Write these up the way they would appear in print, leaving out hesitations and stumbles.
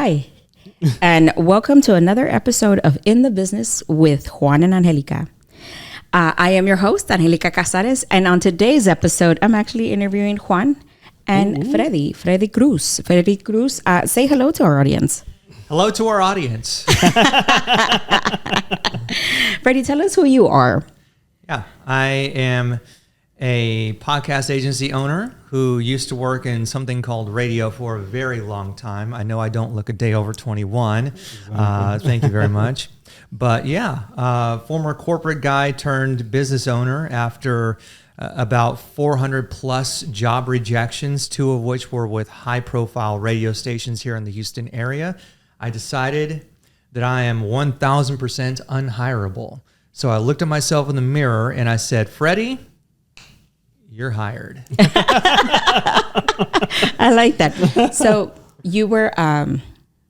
Hi, and welcome to another episode of In the Business with Juan and Anjelica. I am your host, Anjelica Cazares, and on today's episode, I'm actually interviewing Juan and Freddy Cruz. Freddy Cruz, say hello to our audience. Hello to our audience. Freddy, tell us who you are. Yeah, I am a podcast agency owner who used to work in something called radio for a very long time. I know I don't look a day over 21. Thank you very much. But yeah, former corporate guy turned business owner after about 400 plus job rejections, 2 of which were with high profile radio stations here in the Houston area. I decided that I am 1,000% unhireable. So I looked at myself in the mirror and I said, Freddy, you're hired. I like that. So you were...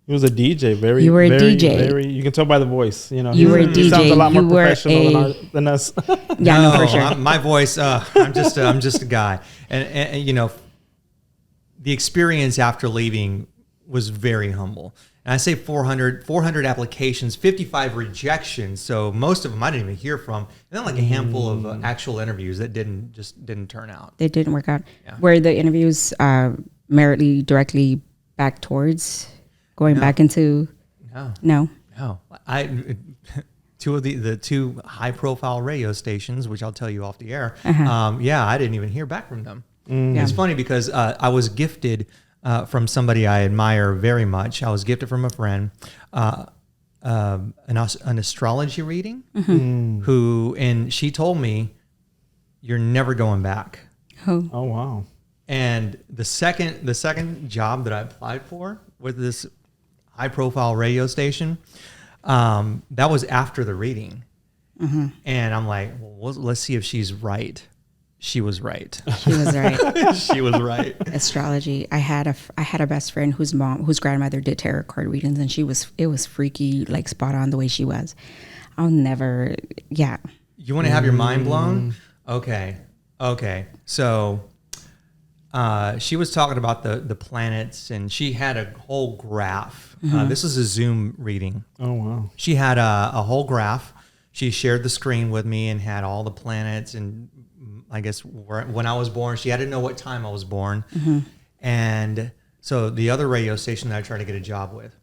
He was a DJ. You were a DJ. You can tell by the voice. You know, you were a DJ. He sounds a lot more professional than us. Yeah, no, for sure. My voice. I'm just a guy, and you know, the experience after leaving was very humble. And I say 400 applications, 55 rejections. So most of them I didn't even hear from. And then like a handful of actual interviews that didn't turn out. They didn't work out. Yeah. Were the interviews directly back towards going back into? No. I two of the 2 high profile radio stations, which I'll tell you off the air. I didn't even hear back from them. Yeah. It's funny because I was gifted from somebody I admire very much. I was gifted from a friend an astrology reading, and she told me, "You're never going back." Oh wow! And the second job that I applied for with this high profile radio station, that was after the reading, and I'm like, well, let's see if she's right. She was right. She was right. She was right. Astrology. I had a best friend whose grandmother did tarot card readings, and it was freaky, like spot on the way she was. I'll never. Yeah. You want to have your mind blown? Okay. So, she was talking about the planets, and she had a whole graph. This is a Zoom reading. Oh wow. She had a whole graph. She shared the screen with me and had all the planets, and I guess when I was born, she had to know what time I was born. And so the other radio station that I tried to get a job with,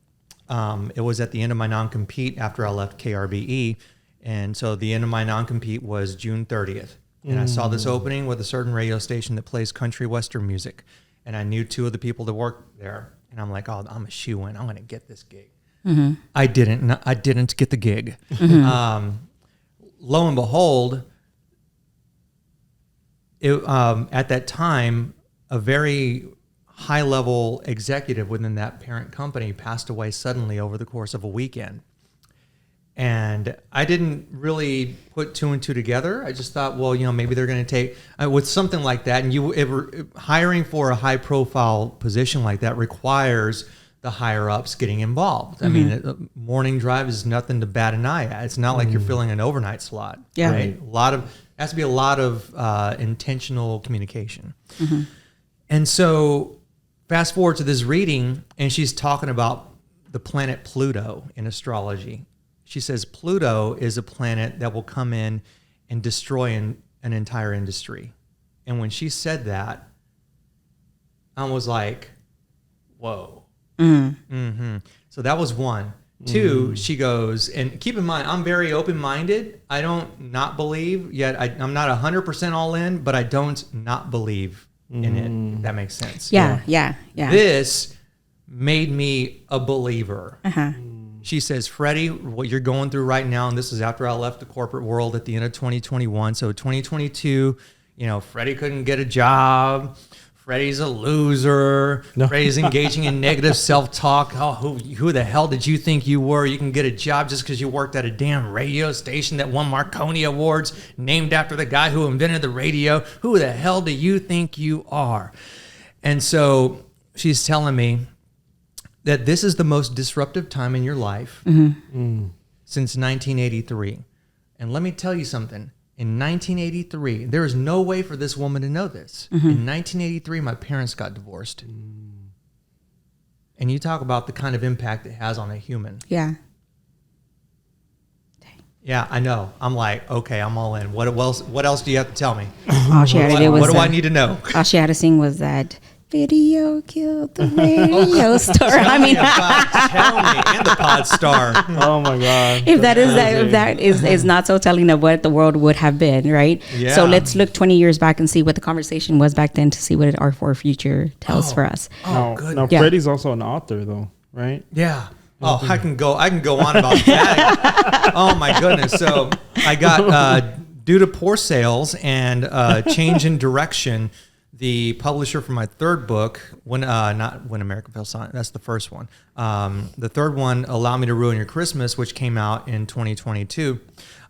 it was at the end of my non-compete after I left KRBE. And so the end of my non-compete was June 30th. And I saw this opening with a certain radio station that plays country western music. And I knew 2 of the people that worked there. And I'm like, oh, I'm a shoo-in. I'm going to get this gig. I didn't get the gig. Lo and behold, at that time, a very high-level executive within that parent company passed away suddenly over the course of a weekend. And I didn't really put 2 and 2 together. I just thought, well, maybe they're going to take with something like that. And hiring for a high-profile position like that requires the higher-ups getting involved. I mean, a morning drive is nothing to bat an eye at. It's not like you're filling an overnight slot. Yeah. Right? Has to be a lot of intentional communication. And so fast forward to this reading, and she's talking about the planet Pluto in astrology. She says Pluto is a planet that will come in and destroy an entire industry. And when she said that, I was like, whoa. So that was 1. 2, she goes, and keep in mind, I'm very open-minded. I don't not believe, yet I'm not 100% all in, but I don't not believe in it, if that makes sense. Yeah. This made me a believer. She says, Freddie, what you're going through right now, and this is after I left the corporate world at the end of 2021. So 2022, Freddie couldn't get a job. Freddie's a loser. No. Freddie's engaging in negative self-talk. Oh, who the hell did you think you were? You can get a job just because you worked at a damn radio station that won Marconi Awards, named after the guy who invented the radio. Who the hell do you think you are? And so she's telling me that this is the most disruptive time in your life since 1983. And let me tell you something. In 1983, there is no way for this woman to know this. In 1983, my parents got divorced. And you talk about the kind of impact it has on a human. Yeah. Yeah, I know. I'm like, okay, I'm all in. What else do you have to tell me? All she had to do was what do I need to know? All she had to sing was that video killed the radio star. I mean, tell me, and the pod star. Oh my God! If that is not so telling of what the world would have been, right? Yeah. So let's look 20 years back and see what the conversation was back then to see what our future tells for us. Now, Freddy's also an author, though, right? Yeah. Oh, I can go on about that. Oh my goodness. So I got due to poor sales and change in direction, the publisher for my third book, not When America Fell Silent, that's the first one. The third one, Allow Me to Ruin Your Christmas, which came out in 2022.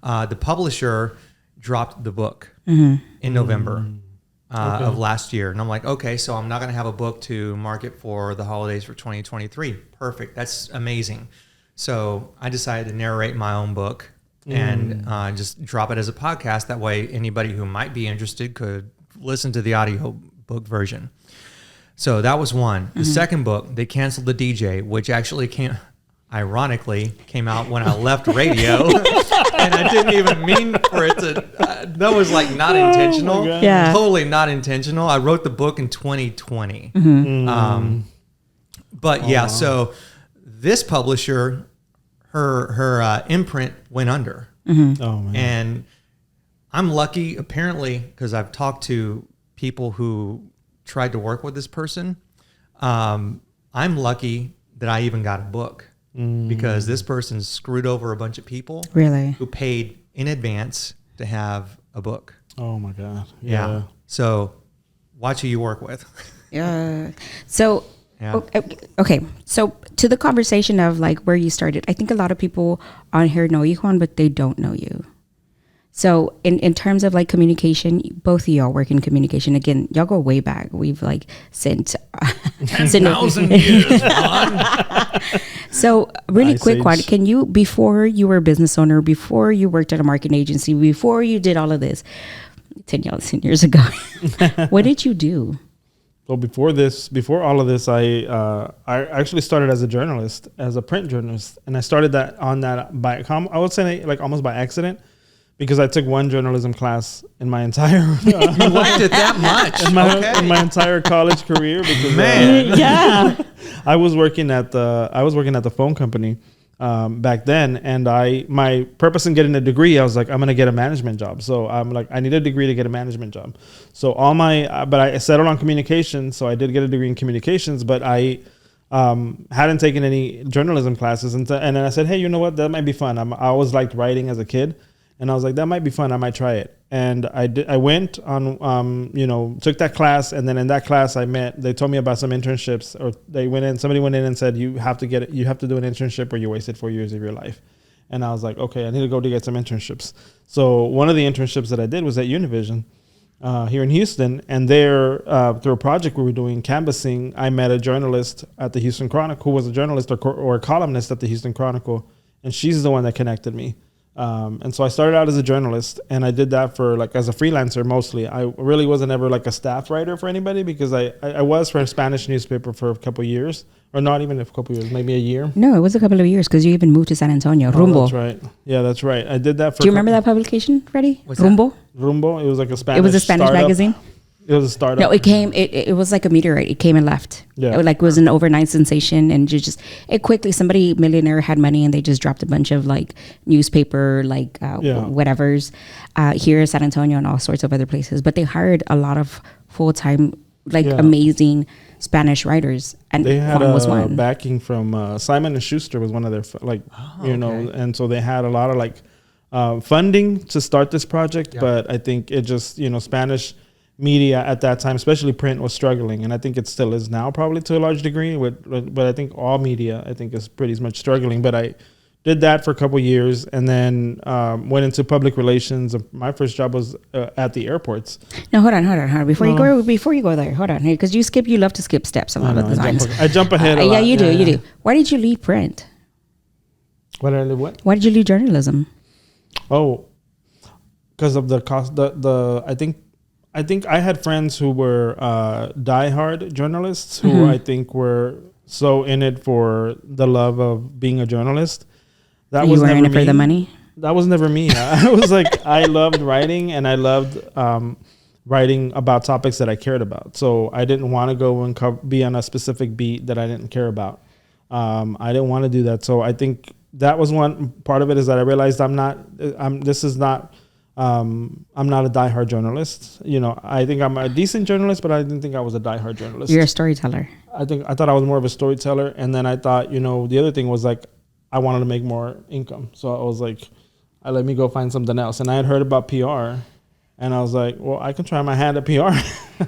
The publisher dropped the book in November of last year. And I'm like, okay, so I'm not going to have a book to market for the holidays for 2023. Perfect. That's amazing. So I decided to narrate my own book and just drop it as a podcast. That way, anybody who might be interested could listen to the audio book version. So that was one. The second book, they canceled the DJ, which actually ironically came out when I left radio. And I didn't even mean for it to, that was like not intentional. Yeah. Totally not intentional. I wrote the book in 2020. But yeah, so this publisher, her imprint went under. Oh man. And I'm lucky, apparently, because I've talked to people who tried to work with this person. I'm lucky that I even got a book because this person screwed over a bunch of people. Really? Who paid in advance to have a book. Oh my God. Yeah. So watch who you work with. Yeah. So, Yeah. okay. So to the conversation of like where you started, I think a lot of people on here know you, Juan, but they don't know you. So in terms of like communication, both of y'all work in communication. Again, y'all go way back. We've like sent 10,000 years, Juan. So really Ice quick, Age. Juan, can you, before you were a business owner, before you worked at a marketing agency, before you did all of this, 10 years ago, what did you do? Well, before all of this, I actually started as a journalist, as a print journalist, and I started that I would say like almost by accident, because I took one journalism class in my entire You liked it that much. in my entire college career. Because Yeah. I was working at the phone company back then, and my purpose in getting a degree, I was like, I'm gonna get a management job. So I'm like, I need a degree to get a management job. So but I settled on communications. So I did get a degree in communications, but I hadn't taken any journalism classes, and then I said, hey, you know what? That might be fun. I always liked writing as a kid. And I was like, that might be fun. I might try it. And I went on, took that class. And then in that class they told me about some internships, or somebody went in and said, you have to do an internship or you wasted 4 years of your life. And I was like, okay, I need to go to get some internships. So one of the internships that I did was at Univision here in Houston. And there, through a project we were doing, canvassing, I met a journalist at the Houston Chronicle who was a journalist or a columnist at the Houston Chronicle. And she's the one that connected me. And so I started out as a journalist, and I did that for like as a freelancer mostly. I really wasn't ever like a staff writer for anybody, because I was for a Spanish newspaper for a couple of years, or not even a couple of years, maybe a year. No, it was a couple of years because you even moved to San Antonio. Rumbo. That's right. Yeah, that's right. I did that for. Do you remember that publication, Freddy? What's Rumbo? Rumbo. It was like a Spanish. It was a Spanish startup. magazine. It was a startup. No, it was like a meteorite. It came and left. Yeah. It was an overnight sensation, and somebody millionaire had money, and they just dropped a bunch of like newspaper, whatevers, here in San Antonio and all sorts of other places. But they hired a lot of full-time, amazing Spanish writers, and they had Juan was one. backing from Simon & Schuster was one of their and so they had a lot of funding to start this project. Yeah. But I think it just Spanish media at that time, especially print, was struggling, and I think it still is now, probably to a large degree. But I think all media, is pretty much struggling. But I did that for a couple of years, and then went into public relations. My first job was at the airports. No, hold on. Before you go there, hold on, because you love to skip steps a lot of the times. I jump ahead. Yeah, you do. Why did you leave print? What did I leave? What? Why did you leave journalism? Oh, because of the cost. I think I had friends who were diehard journalists who I think were so in it for the love of being a journalist. That you was were never in it me. for the money? That was never me. I was like, I loved writing, and I loved writing about topics that I cared about. So I didn't want to go and be on a specific beat that I didn't care about. I didn't want to do that. So I think that was one part of it, is that I realized I'm not a diehard journalist. You know, I think I'm a decent journalist, but I didn't think I was a diehard journalist. You're a storyteller. I thought I was more of a storyteller. And then I thought, you know, the other thing was like, I wanted to make more income. So I was like, let me go find something else. And I had heard about PR, and I was like, well, I can try my hand at PR.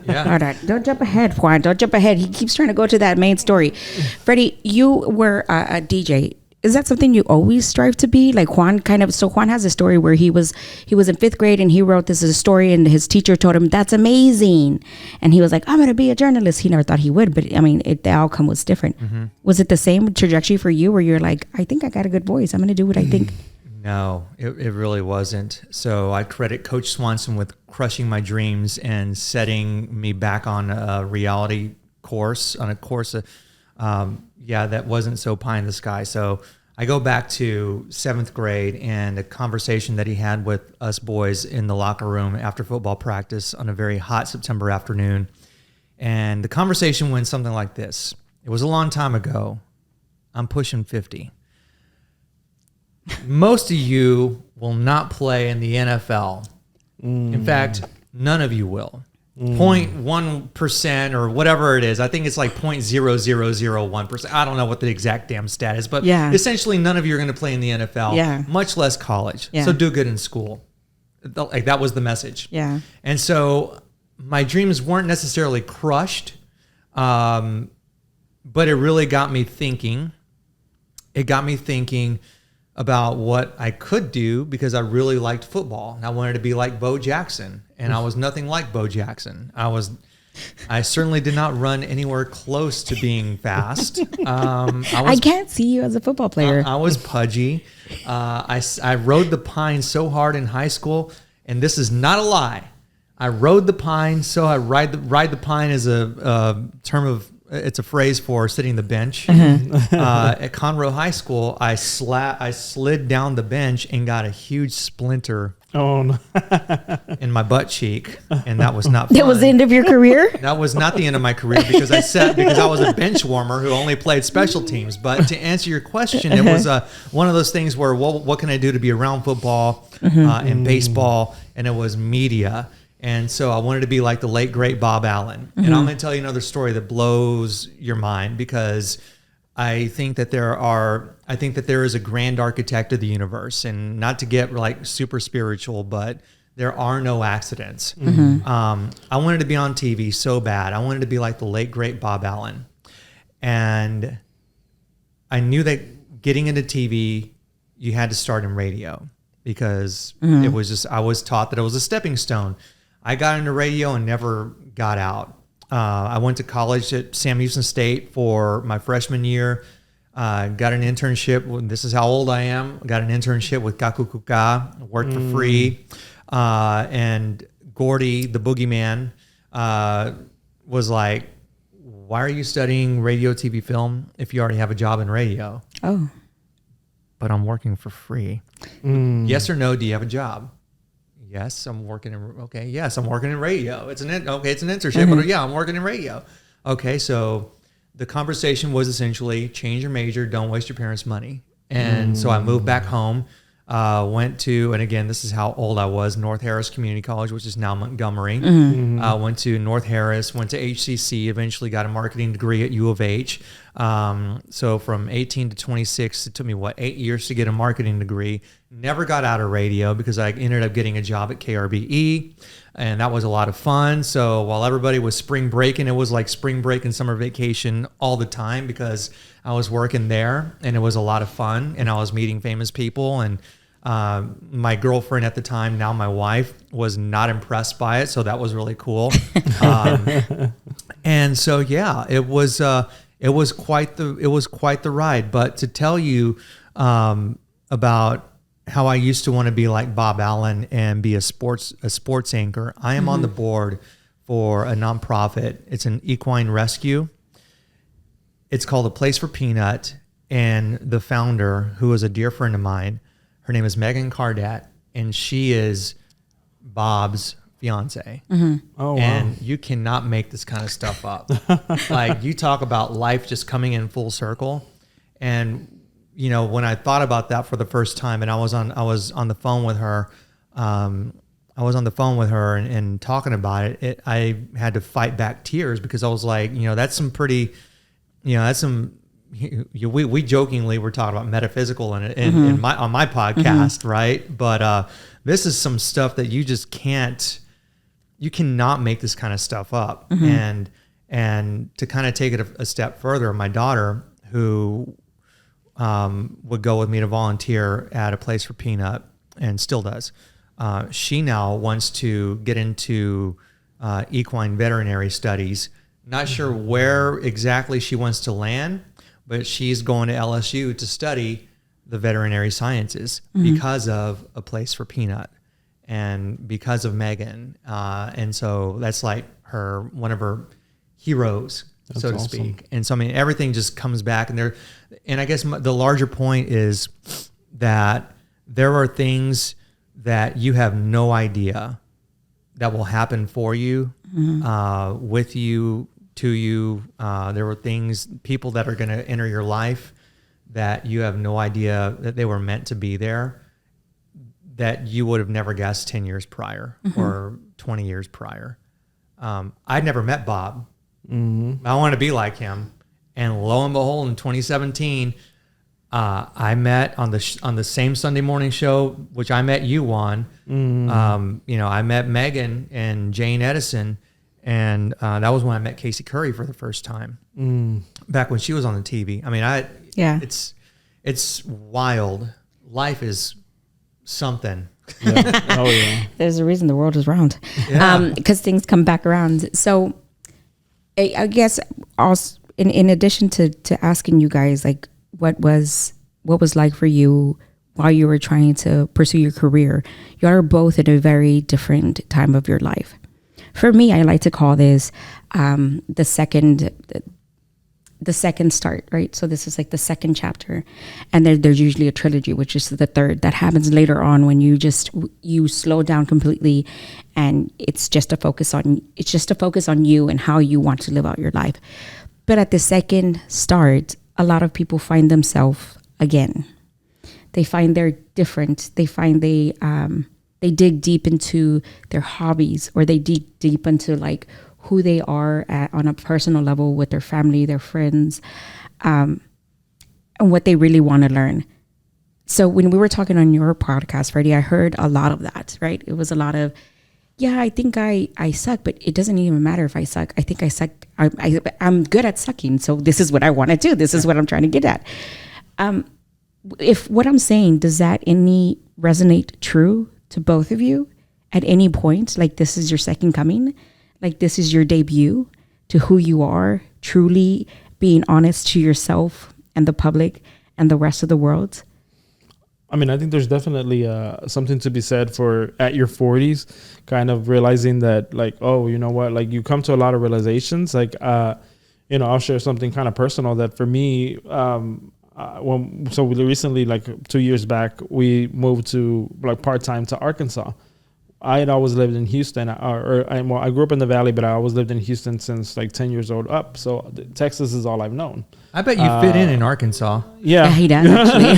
Yeah. All right. Don't jump ahead, Juan. Don't jump ahead. He keeps trying to go to that main story. Freddie, you were a DJ. Is that something you always strive to be? Like Juan Juan has a story where he was in 5th grade and he wrote this as a story, and his teacher told him, that's amazing. And he was like, I'm going to be a journalist. He never thought he would, but I mean, the outcome was different. Mm-hmm. Was it the same trajectory for you, where you're like, I think I got a good voice, I'm going to do what I think? No, it really wasn't. So I credit Coach Swanson with crushing my dreams and setting me back on a reality course, that wasn't so pie in the sky. So I go back to 7th grade and a conversation that he had with us boys in the locker room after football practice on a very hot September afternoon. And the conversation went something like this. It was a long time ago. I'm pushing 50. Most of you will not play in the NFL. In fact, none of you will. 0.1% or whatever it is. I think it's like 0.0001%. I don't know what the exact damn stat is, but essentially none of you are going to play in the NFL, much less college. So do good in school. Like that was the message. Yeah. And so my dreams weren't necessarily crushed, but it really got me thinking. It got me thinking about what I could do, because I really liked football and I wanted to be like Bo Jackson, and I was nothing like Bo Jackson. I certainly did not run anywhere close to being fast. I can't see you as a football player. I was pudgy. I rode the pine so hard in high school, and this is not a lie. I rode the pine. So I ride the pine is a term of, it's a phrase for sitting the bench. At Conroe High School, I slid down the bench and got a huge splinter in my butt cheek, and that was not fun. That was the end of your career? That was not the end of my career, because I was a bench warmer who only played special teams. But to answer your question, it was one of those things where, what can I do to be around football and baseball? And it was media. And so I wanted to be like the late, great Bob Allen. And I'm going to tell you another story that blows your mind, because I think that there is a grand architect of the universe, and not to get like super spiritual, but there are no accidents. I wanted to be on TV so bad. I wanted to be like the late, great Bob Allen. And I knew that getting into TV, you had to start in radio, because it was just, I was taught that it was a stepping stone. I got into radio and never got out. I went to college at Sam Houston State for my freshman year. Got an internship. This is how old I am. Got an internship with Kakukuka. Worked for free. And Gordy, the boogeyman, was like, why are you studying radio, TV, film if you already have a job in radio? Oh. But I'm working for free. Yes or no, do you have a job? Yes, I'm working in. Okay, yes, I'm working in radio. It's an internship, but yeah, I'm working in radio. Okay, so the conversation was essentially change your major, don't waste your parents' money. And so I moved back home, went to, and again, this is how old I was, North Harris Community College, which is now Montgomery. Went to North Harris, went to HCC, eventually got a marketing degree at U of H. So from 18 to 26, it took me 8 years to get a marketing degree. Never got out of radio, because I ended up getting a job at KRBE, and that was a lot of fun. So while everybody was spring breaking, it was like spring break and summer vacation all the time, because I was working there, and it was a lot of fun, and I was meeting famous people. And my girlfriend at the time, now my wife, was not impressed by it, so that was really cool. And so yeah, it was quite the ride. But to tell you about how I used to want to be like Bob Allen and be a sports anchor, I am on the board for a nonprofit. It's an equine rescue. It's called A Place for Peanut. And the founder, who is a dear friend of mine, her name is Megan Cardat, and she is Bob's fiance. Oh, wow. And you cannot make this kind of stuff up. Like, you talk about life just coming in full circle. And, you know, when I thought about that for the first time, and I was on the phone with her, and talking about it, I had to fight back tears, because I was like, you know, that's some pretty, you know, that's some, we jokingly were talking about metaphysical on my podcast, right? But this is some stuff that you just you cannot make this kind of stuff up. And to kind of take it a step further, my daughter, who would go with me to volunteer at A Place for Peanut, and still does, she now wants to get into equine veterinary studies. Not sure where exactly she wants to land, but she's going to LSU to study the veterinary sciences because of A Place for Peanut and because of Megan. And so that's like one of her heroes, so to speak. And so, I mean, everything just comes back. And I guess the larger point is that there are things that you have no idea that will happen for you, with you, to you. There were people that are going to enter your life that you have no idea that they were meant to be there, that you would have never guessed 10 years prior or 20 years prior. I'd never met Bob. I wanted to be like him. And lo and behold, in 2017, I met on the same Sunday morning show, which I met you on. You know, I met Megan and Jane Edison, and that was when I met Casey Curry for the first time, back when she was on the TV. I mean, it's wild. Life is something. Yeah. Oh yeah. There's a reason the world is round, because things come back around. So, I guess also in addition to asking you guys, like, what was like for you while you were trying to pursue your career, you are both in a very different time of your life. For me, I like to call this the second start, right? So this is like the second chapter, and there's usually a trilogy, which is the third that happens later on when you slow down completely, and it's just a focus on you and how you want to live out your life. But at the second start, a lot of people find themselves again. They find they're different. They find they dig deep into their hobbies, or they dig deep into like who they are on a personal level with their family, their friends, and what they really want to learn. So when we were talking on your podcast, Freddy, I heard a lot of that, right? It was a lot of, I think I suck, but it doesn't even matter if I suck. I think I suck. I'm good at sucking. So this is what I want to do. This is what I'm trying to get at. If what I'm saying, does that resonate true to both of you at any point? Like, this is your second coming? Like, this is your debut to who you are, truly being honest to yourself and the public and the rest of the world? I mean, I think there's definitely something to be said for at your 40s, kind of realizing that, like, oh, you know what, like, you come to a lot of realizations. Like, you know, I'll share something kind of personal that for me, so we recently, like 2 years back, we moved to like part-time to Arkansas. I had always lived in Houston, I grew up in the Valley, but I always lived in Houston since like 10 years old up. So Texas is all I've known. I bet you fit in Arkansas. Yeah, he does actually.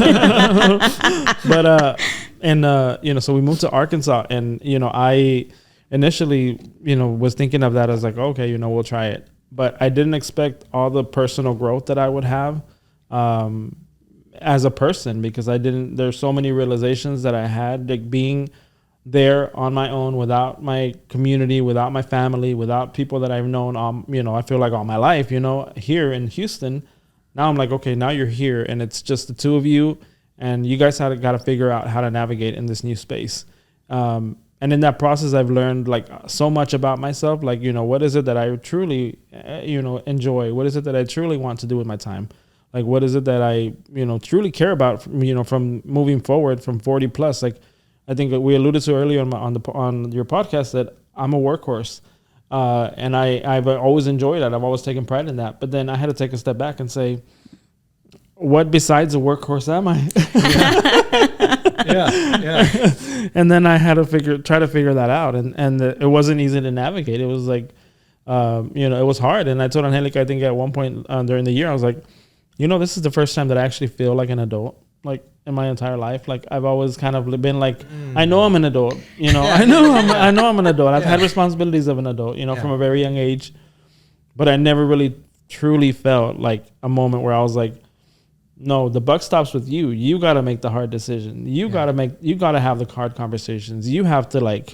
But you know, so we moved to Arkansas, and you know, I initially, you know, was thinking of that as like, okay, you know, we'll try it. But I didn't expect all the personal growth that I would have as a person, because there's so many realizations that I had, like being there on my own, without my community, without my family, without people that I've known, you know, I feel like all my life, you know, here in Houston. Now I'm like, okay, now you're here, and it's just the two of you, and you guys got to figure out how to navigate in this new space. And in that process, I've learned like so much about myself. Like, you know, what is it that I truly, you know, enjoy? What is it that I truly want to do with my time? Like, what is it that I, you know, truly care about, you know, from moving forward from 40 plus? Like, I think we alluded to earlier on your podcast that I'm a workhorse. And I've always enjoyed that. I've always taken pride in that. But then I had to take a step back and say, what besides a workhorse am I? Yeah. And then I had to try to figure that out. And it wasn't easy to navigate. It was like, it was hard. And I told Anjelica, I think at one point during the year, I was like, this is the first time that I actually feel like an adult, like in my entire life. Like I've always kind of been like, I know I'm an adult, I know I'm an adult. I've had responsibilities of an adult, from a very young age, but I never really truly felt like a moment where I was like, no, the buck stops with you. You got to make the hard decision. You got to have the hard conversations. You have to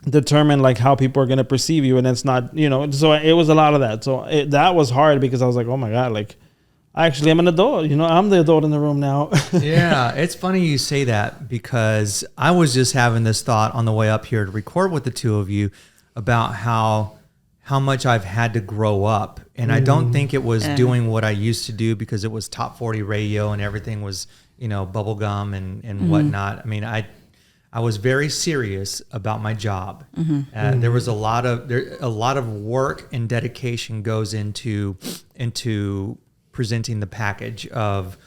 determine like how people are going to perceive you. And it's not, so it was a lot of that. So that was hard because I was like, oh my God, like I actually am an adult, I'm the adult in the room now. Yeah. It's funny you say that because I was just having this thought on the way up here to record with the two of you about how much I've had to grow up. And I don't think it was doing what I used to do because it was top 40 radio and everything was, bubblegum and whatnot. I mean, I was very serious about my job. There was a lot of work and dedication goes into presenting the package of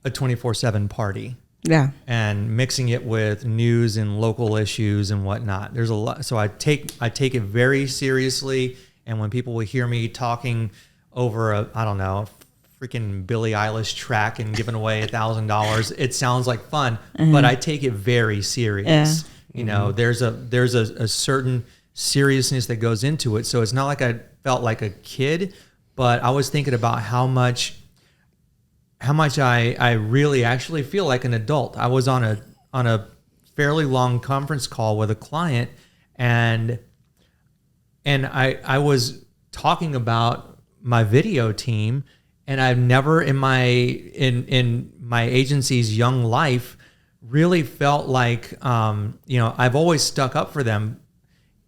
a 24/7 party. Yeah. And mixing it with news and local issues and whatnot. There's a lot. So I take it very seriously. And when people will hear me talking over a freaking Billie Eilish track and giving away $1,000, it sounds like fun, but I take it very serious. Yeah. There's a certain seriousness that goes into it. So it's not like I felt like a kid, but I was thinking about how much I really actually feel like an adult. I was on a fairly long conference call with a client and I was talking about my video team, and I've never in my agency's young life really felt like I've always stuck up for them.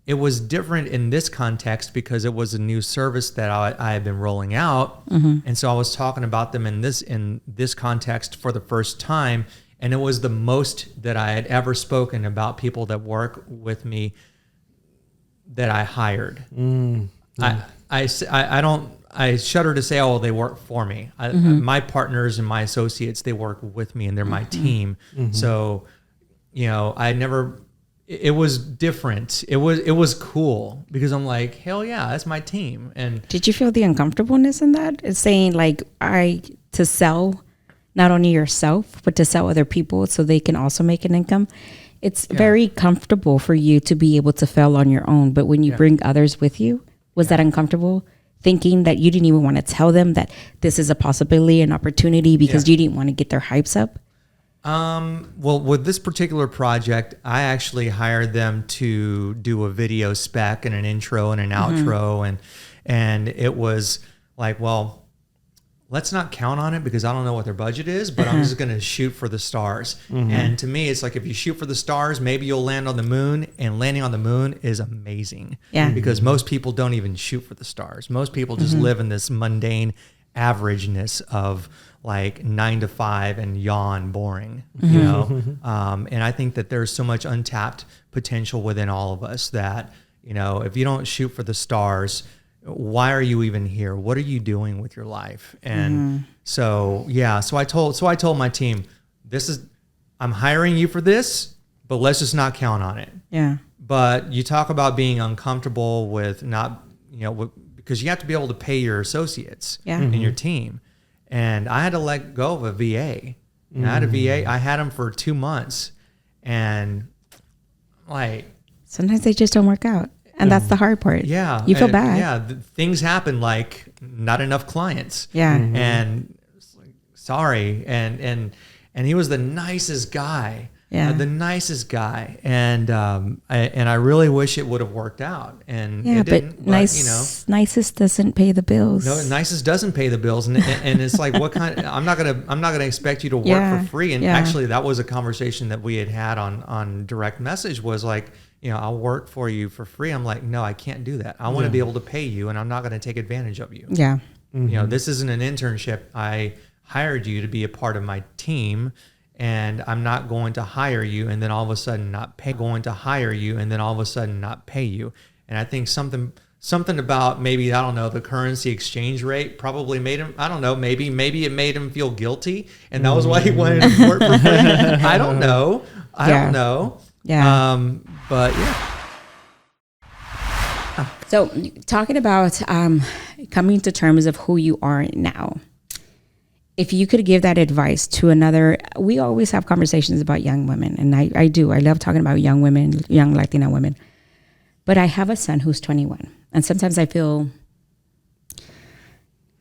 It was different in this context because it was a new service that I had been rolling out. And so I was talking about them in this context for the first time. And it was the most that I had ever spoken about people that work with me that I hired. I shudder to say, oh, they work for me. My partners and my associates, they work with me and they're my team. So, it was different. It was cool because I'm like, hell yeah, that's my team. And did you feel the uncomfortableness in that? It's saying like to sell not only yourself, but to sell other people so they can also make an income. It's very comfortable for you to be able to fail on your own. But when you bring others with you, was that uncomfortable? Thinking that you didn't even want to tell them that this is a possibility, an opportunity because you didn't want to get their hypes up? Well, with this particular project, I actually hired them to do a video spec and an intro and an outro. And it was like, well, let's not count on it because I don't know what their budget is, but I'm just going to shoot for the stars. And to me, it's like, if you shoot for the stars, maybe you'll land on the moon, and landing on the moon is amazing. Yeah. Because most people don't even shoot for the stars. Most people just live in this mundane averageness of like 9 to 5 and yawn, boring, and I think that there's so much untapped potential within all of us that, if you don't shoot for the stars, why are you even here? What are you doing with your life? And so I told my team, I'm hiring you for this, but let's just not count on it. Yeah. But you talk about being uncomfortable with not, because you have to be able to pay your associates in your team. And I had to let go of a VA. And I had a VA. I had him for 2 months, and like sometimes they just don't work out. And that's the hard part. Yeah. You feel bad. Yeah. Things happen, like not enough clients. Yeah. And like, sorry. And he was the nicest guy. Yeah. The nicest guy. And I really wish it would have worked out. And it didn't. But nicest doesn't pay the bills. No, nicest doesn't pay the bills. And it's like, what kind of, I'm not gonna expect you to work for free. And actually that was a conversation that we had on direct message, was like, I'll work for you for free. I'm like, no, I can't do that. I want to be able to pay you, and I'm not going to take advantage of you. Yeah. This isn't an internship. I hired you to be a part of my team, and I'm not going to hire you, and then all of a sudden not pay. Going to hire you, and then all of a sudden not pay you. And I think something about maybe, I don't know, the currency exchange rate probably made him, I don't know, maybe it made him feel guilty, and that was why he wanted to work for free. I don't know. I don't know. Yeah. But yeah. So talking about coming to terms of who you are now, if you could give that advice to another, we always have conversations about young women, and I do. I love talking about young women, young Latina women. But I have a son who's 21, and sometimes I feel,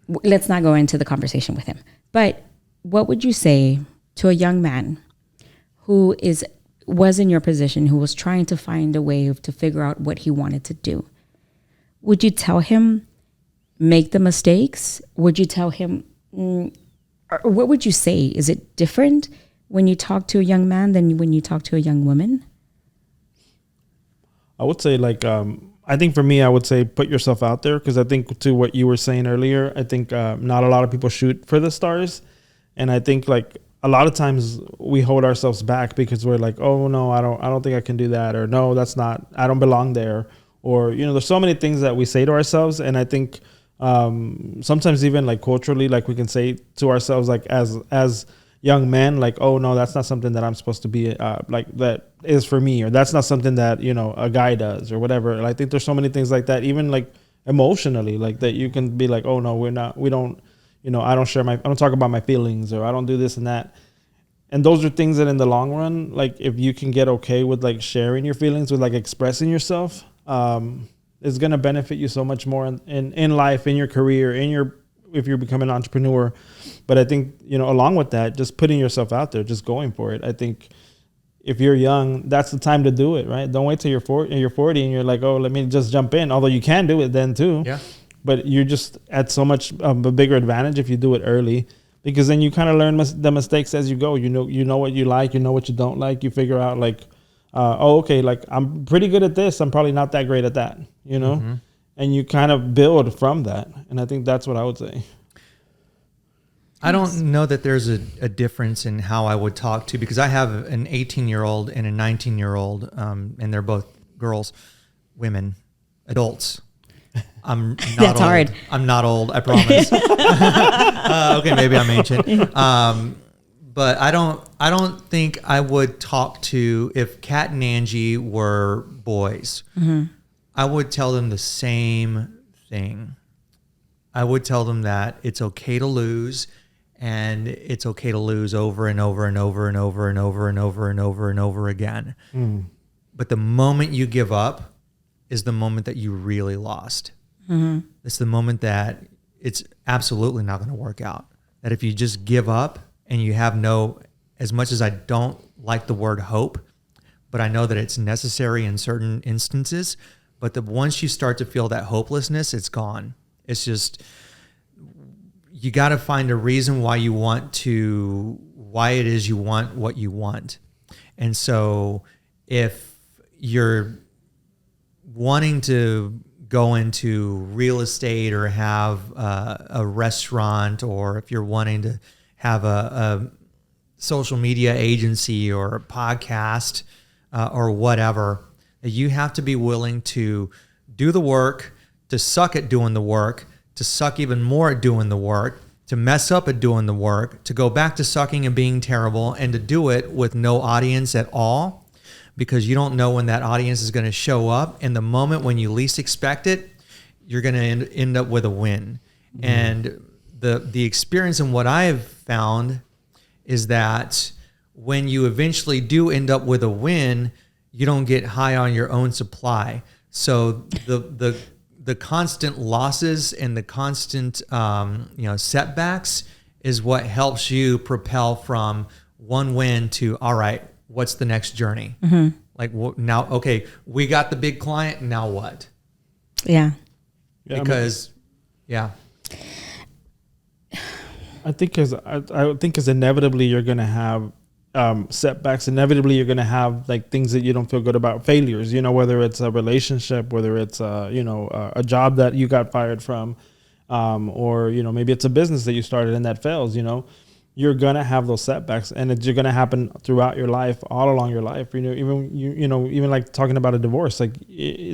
let's not go into the conversation with him. But what would you say to a young man who was in your position, who was trying to find a way to figure out what he wanted to do? Would you tell him, make the mistakes? Would you tell him, or what would you say? Is it different when you talk to a young man than when you talk to a young woman? I would say I think for me, I would say put yourself out there, because I think to what you were saying earlier, I think not a lot of people shoot for the stars. And I think a lot of times we hold ourselves back because we're like, oh no, I don't think I can do that. Or no, I don't belong there. Or, there's so many things that we say to ourselves. And I think sometimes even culturally, we can say to ourselves, as young men, oh no, that's not something that I'm supposed to be that is for me, or that's not something that a guy does or whatever. And I think there's so many things like that, even emotionally, that you can be oh no, we don't I don't talk about my feelings, or I don't do this and that. And those are things that in the long run, if you can get okay with sharing your feelings, with expressing yourself, it's going to benefit you so much more in life, in your career, if you're becoming an entrepreneur. But I think, along with that, just putting yourself out there, just going for it. I think if you're young, that's the time to do it, right? Don't wait till you're 40 and you're like, oh, let me just jump in. Although you can do it then too. Yeah. But you're just at so much a bigger advantage if you do it early, because then you kind of learn the mistakes as you go. You know what you like, you know what you don't like. You figure out okay, I'm pretty good at this, I'm probably not that great at that, Mm-hmm. And you kind of build from that. And I think that's what I would say. I don't know that there's a difference in how I would talk to, because I have an 18-year-old and a 19-year-old, and they're both girls, women, adults. I'm not That's old. hard. I'm not old, I promise. Okay, maybe I'm ancient. But I don't think I would talk to, if Kat and Angie were boys, mm-hmm. I would tell them the same thing. I would tell them that it's okay to lose, and it's okay to lose over and over and over and over and over and over and over and over again. Mm. But the moment you give up is the moment that you really lost. Mm-hmm. It's the moment that it's absolutely not going to work out. That if you just give up and you have as much as I don't like the word hope, but I know that it's necessary in certain instances, but once you start to feel that hopelessness, it's gone. It's just, you got to find a reason why it is you want what you want. And so if you're wanting to go into real estate, or have a restaurant, or if you're wanting to have a social media agency or a podcast or whatever, you have to be willing to do the work, to suck at doing the work, to suck even more at doing the work, to mess up at doing the work, to go back to sucking and being terrible, and to do it with no audience at all, because you don't know when that audience is going to show up. And the moment when you least expect it, you're going to end up with a win. Mm-hmm. And the experience and what I've found is that when you eventually do end up with a win, you don't get high on your own supply. So the constant losses and the constant setbacks is what helps you propel from one win to, all right, what's the next journey? Mm-hmm. Now, okay, we got the big client. Now what? Yeah. Because, I think because inevitably you're going to have setbacks. Inevitably you're going to have things that you don't feel good about, failures, whether it's a relationship, whether it's a job that you got fired from, or maybe it's a business that you started and that fails, you're gonna have those setbacks, and you're gonna happen throughout your life, all along your life. Even like talking about a divorce, like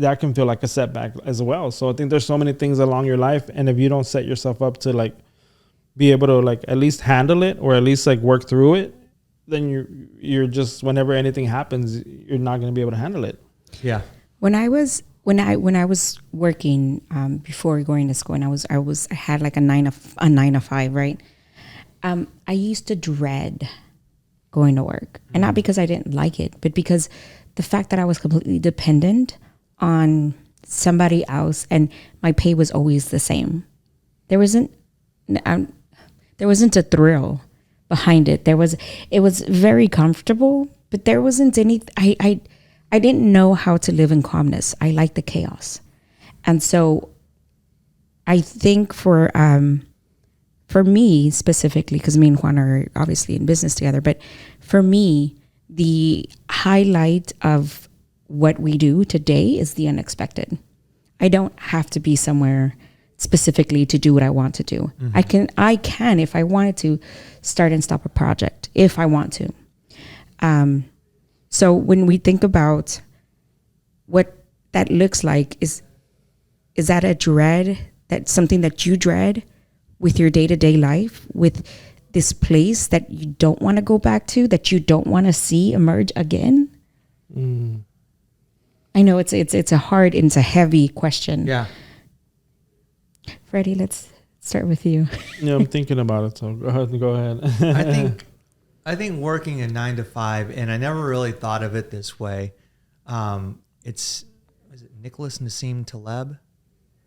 that can feel like a setback as well. So I think there's so many things along your life, and if you don't set yourself up to like be able to like at least handle it, or at least like work through it, then you're just, whenever anything happens, you're not gonna be able to handle it. Yeah. When I was working before going to school, and I had like a 9 to 5, right? I used to dread going to work, and not because I didn't like it, but because the fact that I was completely dependent on somebody else, and my pay was always the same. There wasn't a thrill behind it. It was very comfortable, but there wasn't any. I didn't know how to live in calmness. I like the chaos, and so I think for me specifically, because me and Juan are obviously in business together, but for me, the highlight of what we do today is the unexpected. I don't have to be somewhere specifically to do what I want to do. Mm-hmm. I can, if I wanted to, start and stop a project if I want to. So when we think about what that looks like, is that a dread? That's something that you dread with your day-to-day life, with this place that you don't want to go back to, that you don't want to see emerge again? I know it's a heavy question. Yeah. Freddy, let's start with you. Yeah, I'm thinking about it, so go ahead. I think working a 9 to 5, and I never really thought of it this way. Was it Nicholas Nassim Taleb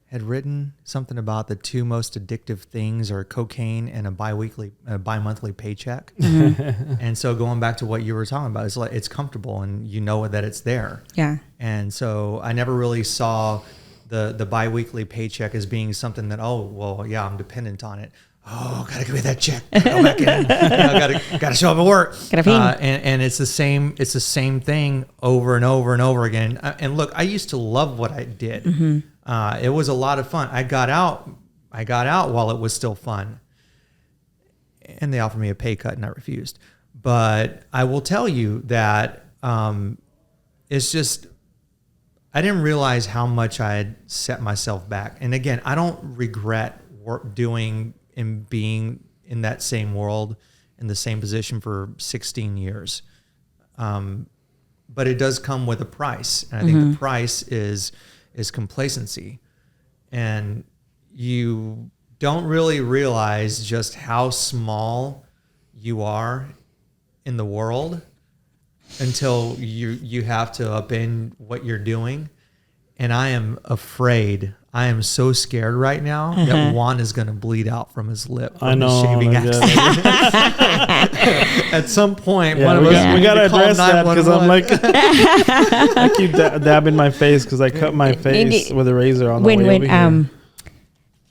had written something about the two most addictive things are cocaine and a bi-monthly paycheck. Mm-hmm. And so going back to what you were talking about, it's like it's comfortable and you know that it's there. Yeah. And so I never really saw the bi-weekly paycheck as being something that, oh, well, yeah, I'm dependent on it. Oh, gotta give me that check. Go back in. Gotta show up at work. And it's the same thing over and over and over again. And look, I used to love what I did. Mm-hmm. It was a lot of fun. I got out while it was still fun. And they offered me a pay cut and I refused. But I will tell you that it's just, I didn't realize how much I had set myself back. And again, I don't regret doing and being in that same world, in the same position for 16 years. But it does come with a price. And I think the price is complacency. And you don't really realize just how small you are in the world until you have to upend what you're doing. And I am afraid, I am so scared right now that Juan is going to bleed out from his lip from his shaving accident. At some point, one of us we got to address that, because I'm like, I keep dabbing my face because I cut my face with a razor on the way over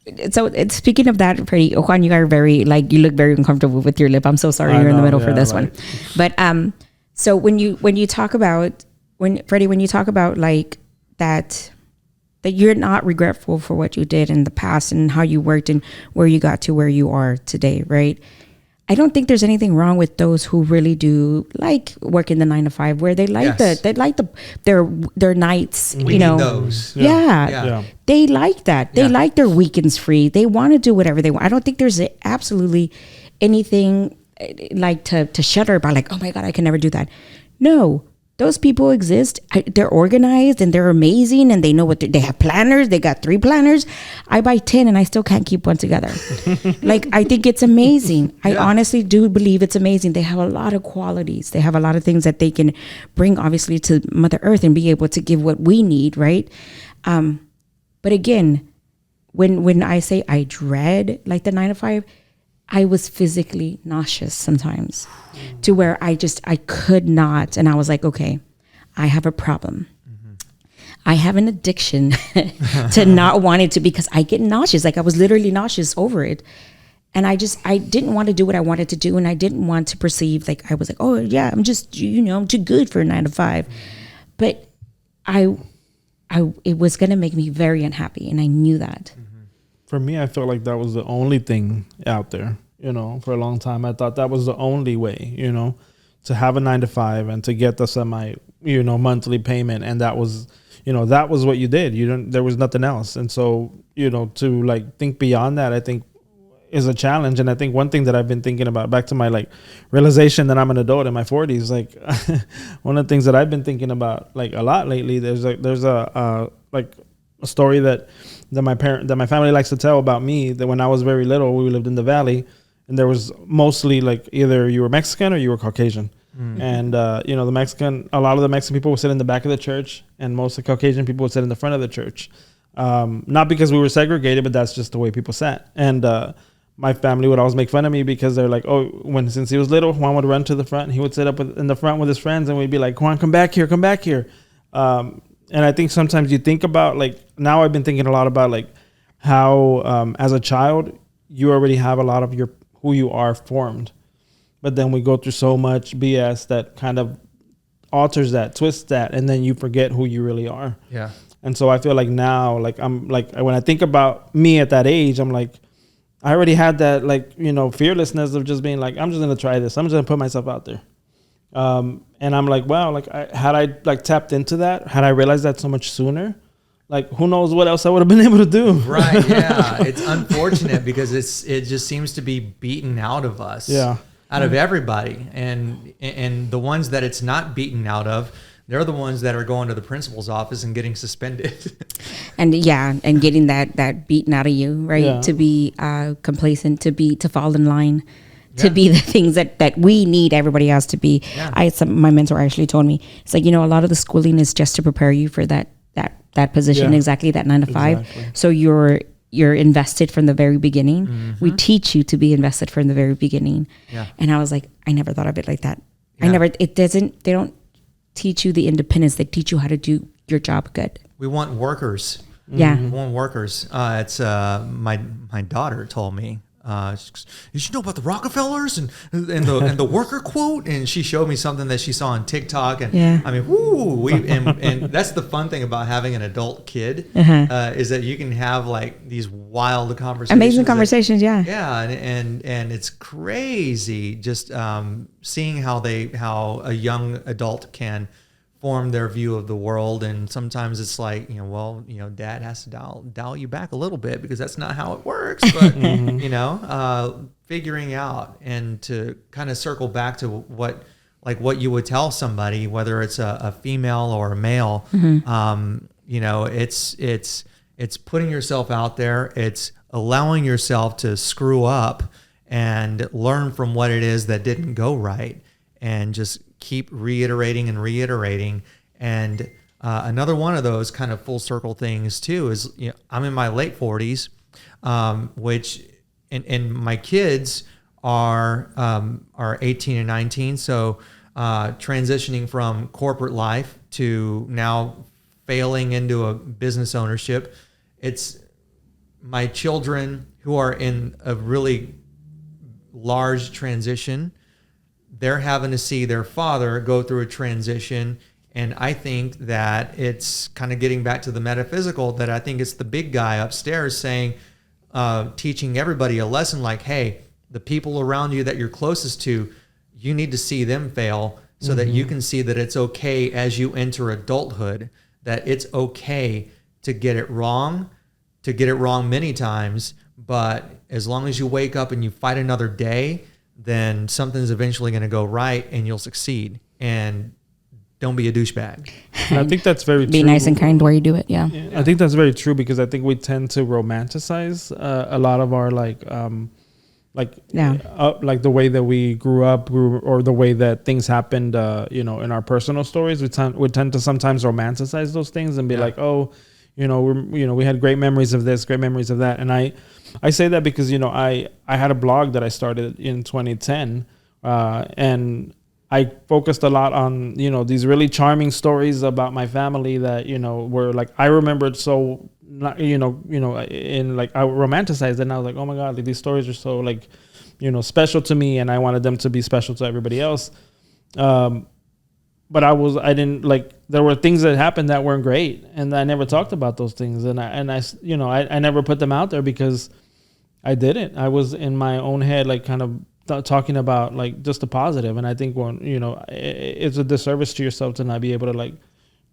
here. So speaking of that, Freddy, Juan, you are you look very uncomfortable with your lip. I'm so sorry you're in the middle for this one. But so when you talk about like that you're not regretful for what you did in the past and how you worked and where you got to where you are today, right? I don't think there's anything wrong with those who really do like working the 9 to 5, where they like their nights, we need those. Yeah. They like that. They like their weekends free. They want to do whatever they want. I don't think there's absolutely anything like to shudder about, like, oh my God, I can never do that. No. Those people exist. They're organized and they're amazing, and they know what they have planners. They got 3 planners. I buy 10 and I still can't keep one together. Like, I think it's amazing. I honestly do believe it's amazing. They have a lot of qualities. They have a lot of things that they can bring, obviously, to Mother Earth and be able to give what we need, right? But again, when I say I dread like the 9 to 5, I was physically nauseous sometimes, to where I could not. And I was like, okay, I have a problem. Mm-hmm. I have an addiction to not wanting to, because I get nauseous. Like, I was literally nauseous over it. And I didn't want to do what I wanted to do. And I didn't want to perceive, like, I was like, oh yeah, I'm just, I'm too good for a 9 to 5. But it was going to make me very unhappy. And I knew that. For me, I felt like that was the only thing out there. for a long time. I thought that was the only way, to have a 9 to 5 and to get the semi, monthly payment. And that was, that was what you did. There was nothing else. And so, to like think beyond that, I think is a challenge. And I think one thing that I've been thinking about, back to my like realization that I'm an adult in my 40s, like one of the things that I've been thinking about like a lot lately, there's a story that my family likes to tell about me, that when I was very little, we lived in the Valley, and there was mostly like either you were Mexican or you were Caucasian. And, a lot of the Mexican people would sit in the back of the church, and most of the Caucasian people would sit in the front of the church. Not because we were segregated, but that's just the way people sat. And, my family would always make fun of me because they're like, since he was little, Juan would run to the front and he would sit up in the front with his friends, and we'd be like, Juan, come back here. And I think sometimes you think about, like, now I've been thinking a lot about like how, as a child, you already have a lot of who you are formed, but then we go through so much BS that kind of alters that, twists that, and then you forget who you really are. Yeah. And so I feel like now, like, I'm like, when I think about me at that age, I'm like, I already had that, like, fearlessness of just being like, I'm just going to try this. I'm just going to put myself out there. And I'm like, wow, like, had I like tapped into that, had I realized that so much sooner, like, who knows what else I would have been able to do. Right. Yeah. It's unfortunate because it just seems to be beaten out of us. Yeah. Out of everybody. And the ones that it's not beaten out of, they're the ones that are going to the principal's office and getting suspended. And getting that beaten out of you, right? Yeah. To be complacent, to fall in line, to be the things that we need everybody else to be. Yeah. My mentor actually told me, it's like, a lot of the schooling is just to prepare you for that position, exactly, that 9 to 5. Exactly. So you're invested from the very beginning. Mm-hmm. We teach you to be invested from the very beginning. Yeah. And I was like, I never thought of it like that. Yeah. They don't teach you the independence. They teach you how to do your job good. We want workers. Yeah. We want workers. It's my daughter told me, you should know about the Rockefellers and the worker quote. And she showed me something that she saw on TikTok. And I mean, and that's the fun thing about having an adult kid, is that you can have like these wild conversations. Amazing conversations. Yeah. And it's crazy just seeing how a young adult can form their view of the world. And sometimes it's like, dad has to dial you back a little bit because that's not how it works. But, figuring out and to kind of circle back to what you would tell somebody, whether it's a female or a male, it's putting yourself out there. It's allowing yourself to screw up and learn from what it is that didn't go right, and just keep reiterating. And another one of those kind of full circle things too is, I'm in my late 40s, which and my kids are 18 and 19. So transitioning from corporate life to now failing into a business ownership. It's my children who are in a really large transition. They're having to see their father go through a transition. And I think that it's kind of getting back to the metaphysical, that I think it's the big guy upstairs saying, teaching everybody a lesson like, hey, the people around you that you're closest to, you need to see them fail so that you can see that it's okay as you enter adulthood, that it's okay to get it wrong many times. But as long as you wake up and you fight another day, then something's eventually going to go right and you'll succeed. And don't be a douchebag. I think that's very true. Be nice and kind where you do it. Yeah. I think that's very true, because I think we tend to romanticize a lot of our like the way that we grew up, or the way that things happened, in our personal stories. We tend to sometimes romanticize those things and be like, oh, we had great memories of this, great memories of that. And I say that because, I had a blog that I started in 2010, and I focused a lot on, these really charming stories about my family that, were like, I remembered so, in like, I romanticized it, and I was like, oh my God, like, these stories are so like, special to me, and I wanted them to be special to everybody else. But I didn't like, there were things that happened that weren't great, and I never talked about those things. And I never put them out there because I didn't. I was in my own head, like kind of talking about like just the positive. And I think when, it's a disservice to yourself to not be able to like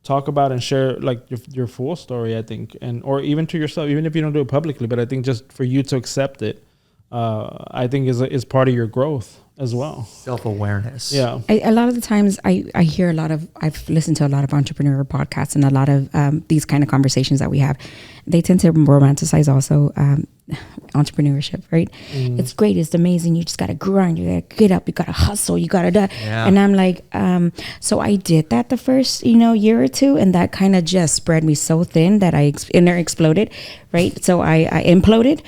talk about and share like your full story, I think, or even to yourself, even if you don't do it publicly, but I think just for you to accept it, I think is part of your growth as well. Self-awareness. Yeah. A lot of the times I've listened to a lot of entrepreneur podcasts and a lot of these kind of conversations that we have. They tend to romanticize also entrepreneurship, right? It's great. It's amazing. You just got to grind. You got to get up. You got to hustle. You got to do. Yeah. And I'm like, so I did that the first, year or two. And that kind of just spread me so thin that I inner exploded, right? So I imploded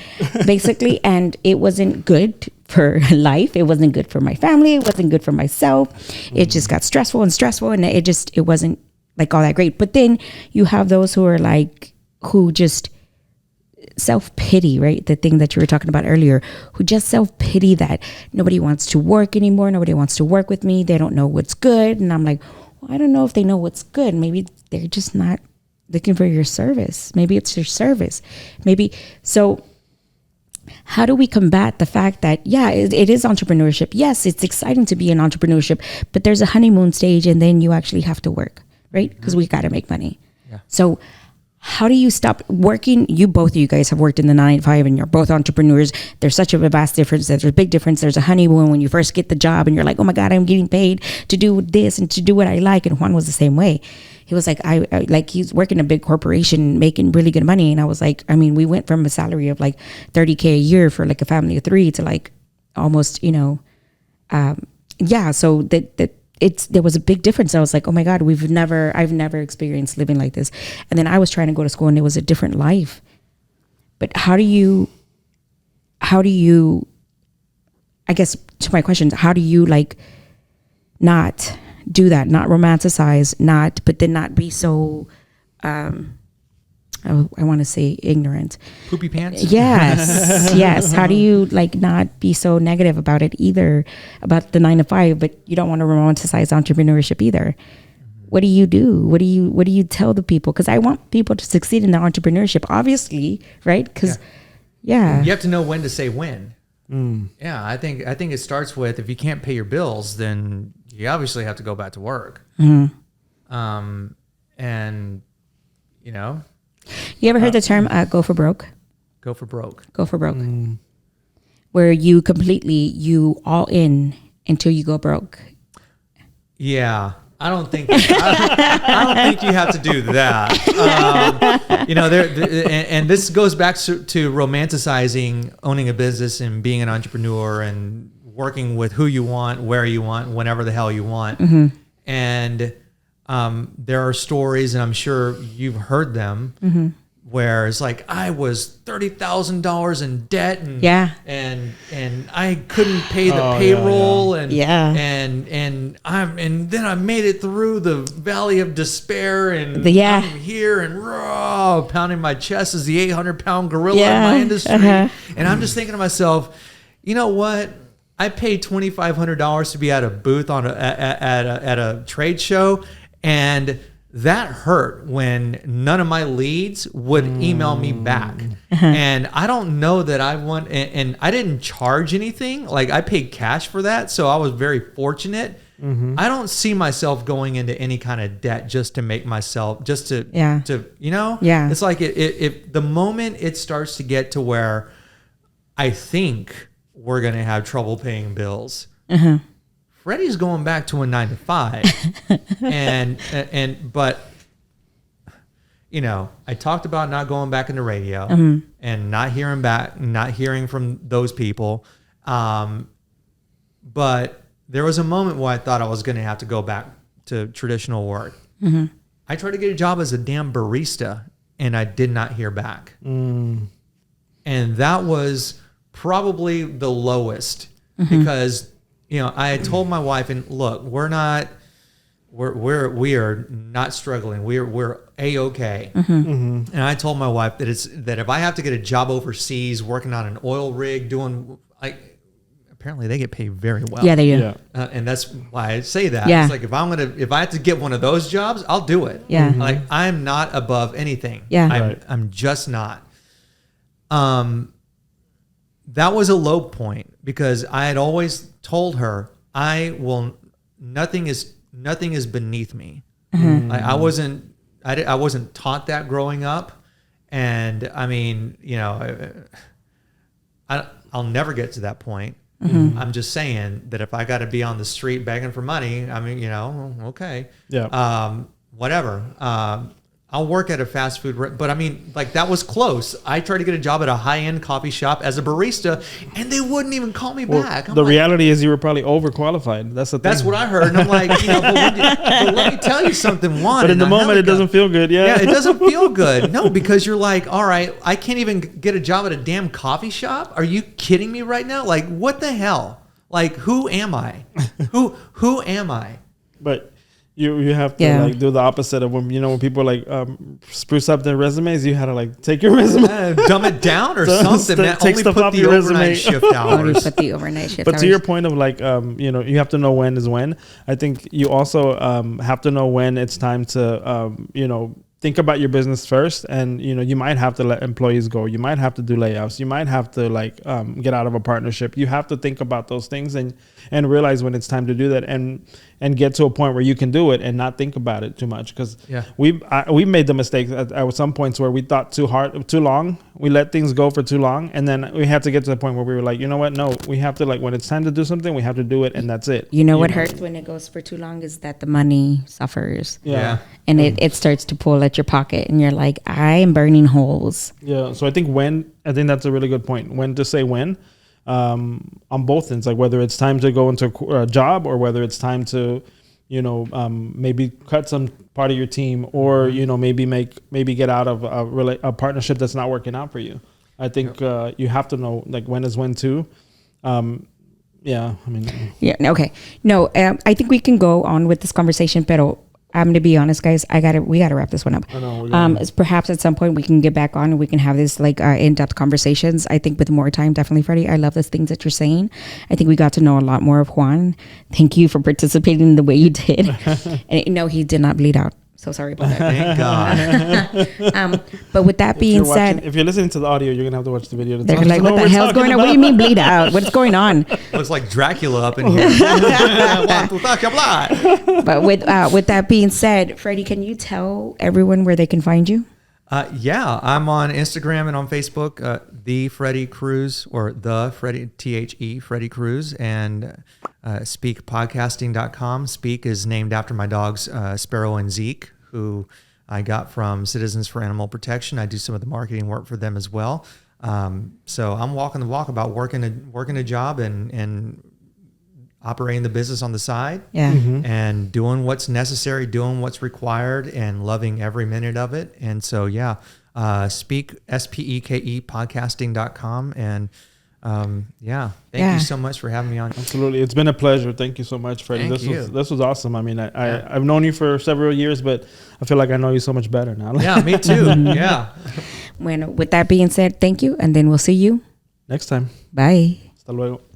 basically. And it wasn't good for life. It wasn't good for my family. It wasn't good for myself. It just got stressful. And it wasn't like all that great. But then you have those who just self-pity, right? The thing that you were talking about earlier, who just self-pity that nobody wants to work anymore. Nobody wants to work with me. They don't know what's good. And I'm like, well, I don't know if they know what's good. Maybe they're just not looking for your service. Maybe it's your service. Maybe. So how do we combat the fact that, it is entrepreneurship. Yes, it's exciting to be in entrepreneurship, but there's a honeymoon stage and then you actually have to work, right? Because we got to make money. Yeah. So how do you stop working? Both of you guys have worked in the 9 to 5 and you're both entrepreneurs. There's such a vast difference. There's a big difference. There's a honeymoon when you first get the job and you're like, oh my God, I'm getting paid to do this and to do what I like. And Juan was the same way. He was like, he's working in a big corporation, making really good money. And I was like, we went from a salary of like $30K a year for like a family of 3 to like almost, so there was a big difference. I was like, oh my God, I've never experienced living like this. And then I was trying to go to school and it was a different life. But how do you, I guess to my questions, how do you like not do that, not romanticize, but then not be so, I want to say ignorant. Poopy pants? Yes. Yes. How do you like not be so negative about it either, about the 9 to 5, but you don't want to romanticize entrepreneurship either? What do you do? What do you tell the people? Because I want people to succeed in their entrepreneurship, obviously, right? Because you have to know when to say when. Yeah, I think it starts with, if you can't pay your bills, then you obviously have to go back to work. Mm-hmm. And you ever heard the term go for broke? Go for broke. Go for broke. Where you all in until you go broke. Yeah. I don't think you have to do that. And this goes back to romanticizing owning a business and being an entrepreneur and working with who you want, where you want, whenever the hell you want. Mm-hmm. And there are stories, and I'm sure you've heard them, where it's like, I was $30,000 in debt, and I couldn't pay the payroll, and then I made it through the valley of despair, and I'm here and pounding my chest as the 800-pound gorilla in my industry, and I'm just thinking to myself, you know what? I paid $2,500 to be at a booth at a trade show, and that hurt when none of my leads would email me back. And I don't know that and I didn't charge anything. Like, I paid cash for that, so I was very fortunate. I don't see myself going into any kind of debt just to make myself, it's like if the moment it starts to get to where I think we're going to have trouble paying bills, Freddy's going back to a 9 to 5. But I talked about not going back into radio and not hearing from those people. But there was a moment where I thought I was going to have to go back to traditional work. I tried to get a job as a damn barista, and I did not hear back. And that was probably the lowest, because I had told my wife, and look, we are not struggling. We're A-okay. And I told my wife that if I have to get a job overseas working on an oil rig, apparently they get paid very well. Yeah, they do. Yeah. And that's why I say that. Yeah. It's like, if I have to get one of those jobs, I'll do it. Yeah. Like, I'm not above anything. Yeah. I'm just not. that was a low point because I had always told her nothing is beneath me. Mm-hmm. I wasn't taught that growing up. And I mean, I'll never get to that point. Mm-hmm. I'm just saying that if I got to be on the street begging for money, I mean, okay. Yeah. Whatever. I'll work at a fast food, but I mean, like that was close. I tried to get a job at a high-end coffee shop as a barista, and they wouldn't even call me back. The reality is you were probably overqualified. That's the thing. That's what I heard, and I'm like, but let me tell you something, Juan. But in the moment, it doesn't feel good. Yeah, it doesn't feel good. No, because you're like, all right, I can't even get a job at a damn coffee shop. Are you kidding me right now? Like, what the hell? Like, who am I? Who am I? But you have to like do the opposite of when people like spruce up their resumes. You had to like take your resume, dumb it down or something. Take stuff off your resume. Shift hours. Put the overnight shift. But to your point of like you have to know when is when. I think you also have to know when it's time to think about your business first, and you might have to let employees go. You might have to do layoffs. You might have to like get out of a partnership. You have to think about those things and realize when it's time to do that, and get to a point where you can do it and not think about it too much. Because we made the mistake at some points where we thought too long. We let things go for too long, and then we had to get to the point where we were like, you know what? No, we have to, like, when it's time to do something, we have to do it, and that's it. What hurts when it goes for too long is that the money suffers. Yeah. And it starts to pull at your pocket, and you're like, I am burning holes. Yeah. So I think that's a really good point. When to say when, on both ends, like whether it's time to go into a job or whether it's time to, maybe cut some part of your team, or maybe get out of a partnership that's not working out for you. I think you have to know like when is when too. Yeah. I mean. Yeah. Okay. No. I think we can go on with this conversation, pero I'm gonna be honest, guys. We gotta wrap this one up. I know, perhaps at some point we can get back on and we can have this like in-depth conversations. I think with more time, definitely, Freddy. I love the things that you're saying. I think we got to know a lot more of Juan. Thank you for participating the way you did. And no, he did not bleed out. So sorry about that. Thank God. But with that being said, if you're listening to the audio, you're gonna have to watch the video. They're like, what the hell's going on? What do you mean bleed out? What's going on? Looks like Dracula up in here. But with that being said, Freddy, can you tell everyone where they can find you? Yeah, I'm on Instagram and on Facebook, the Freddy Cruz, or the Freddy, THE Freddy Cruz, and SpekePodcasting.com. Speke is named after my dogs, Sparrow and Zeke, who I got from Citizens for Animal Protection. I do some of the marketing work for them as well. So I'm walking the walk about working a job and operating the business on the side, and doing what's necessary, doing what's required, and loving every minute of it. And so, Speke, SPEKE podcasting.com. And thank you so much for having me on. Absolutely. It's been a pleasure. Thank you so much, Freddie. This was awesome. I mean, I've known you for several years, but I feel like I know you so much better now. Yeah, me too. Yeah. Bueno, with that being said, thank you. And then we'll see you next time. Bye. Hasta luego.